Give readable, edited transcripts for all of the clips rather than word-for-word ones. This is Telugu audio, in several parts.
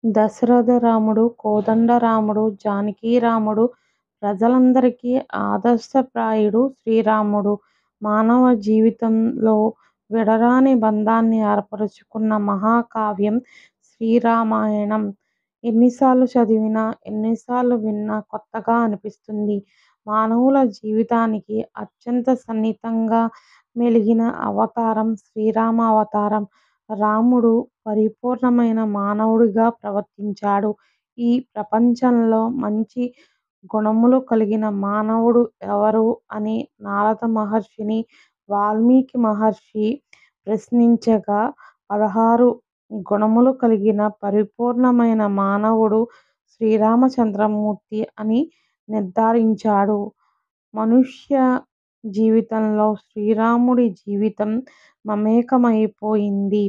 దశరథ రాముడు, కోదండ రాముడు, జానకీ రాముడు, ప్రజలందరికీ ఆదర్శప్రాయుడు శ్రీరాముడు. మానవ జీవితంలో విడరాని బంధాన్ని ఏర్పరచుకున్న మహాకావ్యం శ్రీరామాయణం. ఎన్నిసార్లు చదివినా, ఎన్నిసార్లు విన్నా కొత్తగా అనిపిస్తుంది. మానవుల జీవితానికి అత్యంత సన్నిహితంగా మెలిగిన అవతారం శ్రీరామావతారం. రాముడు పరిపూర్ణమైన మానవుడిగా ప్రవర్తించాడు. ఈ ప్రపంచంలో మంచి గుణములు కలిగిన మానవుడు ఎవరు అని నారద మహర్షిని వాల్మీకి మహర్షి ప్రశ్నించగా 16 గుణములు కలిగిన పరిపూర్ణమైన మానవుడు శ్రీరామచంద్రమూర్తి అని నిర్ధారించాడు. మనుష్య జీవితంలో శ్రీరాముడి జీవితం మమేకమైపోయింది.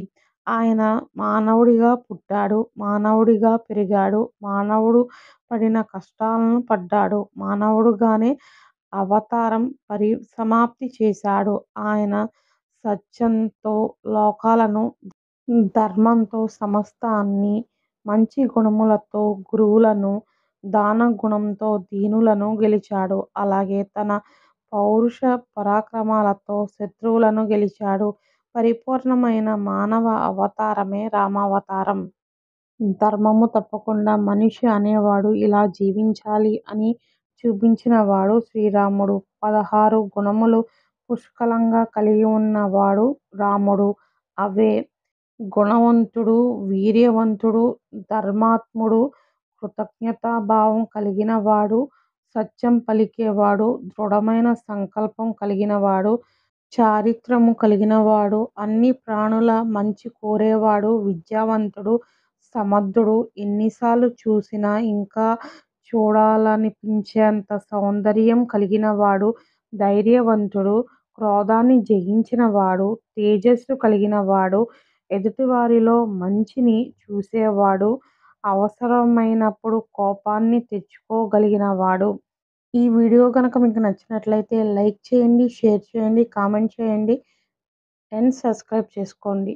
ఆయన మానవుడిగా పుట్టాడు, మానవుడిగా పెరిగాడు, మానవుడు పడిన కష్టాలను పడ్డాడు, మానవుడుగానే అవతారం పరిసమాప్తి చేశాడు. ఆయన సత్యంతో లోకాలను, ధర్మంతో సమస్తాన్ని, మంచి గుణములతో గురువులను, దాన గుణంతో దీనులను గెలిచాడు. అలాగే తన పౌరుష పరాక్రమాలతో శత్రువులను గెలిచాడు. పరిపూర్ణమైన మానవ అవతారమే రామావతారం. ధర్మము తప్పకుండా మనిషి అనేవాడు ఇలా జీవించాలి అని చూపించినవాడు శ్రీరాముడు. 16 గుణములు పుష్కలంగా కలిగి ఉన్నవాడు రాముడు. అవే గుణవంతుడు, వీర్యవంతుడు, ధర్మాత్ముడు, కృతజ్ఞతాభావం కలిగినవాడు, సత్యం పలికేవాడు, దృఢమైన సంకల్పం కలిగినవాడు, చారిత్రము కలిగినవాడు, అన్ని ప్రాణుల మంచి కోరేవాడు, విద్యావంతుడు, సమర్థుడు, ఎన్నిసార్లు చూసినా ఇంకా చూడాలనిపించేంత సౌందర్యం కలిగినవాడు, ధైర్యవంతుడు, క్రోధాన్ని జయించినవాడు, తేజస్సు కలిగినవాడు, ఎదుటివారిలో మంచిని చూసేవాడు, అవసరమైనప్పుడు కోపాన్ని తెచ్చుకోగలిగినవాడు. ఈ వీడియో గనక మీకు నచ్చినట్లయితే లైక్ చేయండి, షేర్ చేయండి, కామెంట్ చేయండి అండ్ సబ్స్క్రైబ్ చేసుకోండి.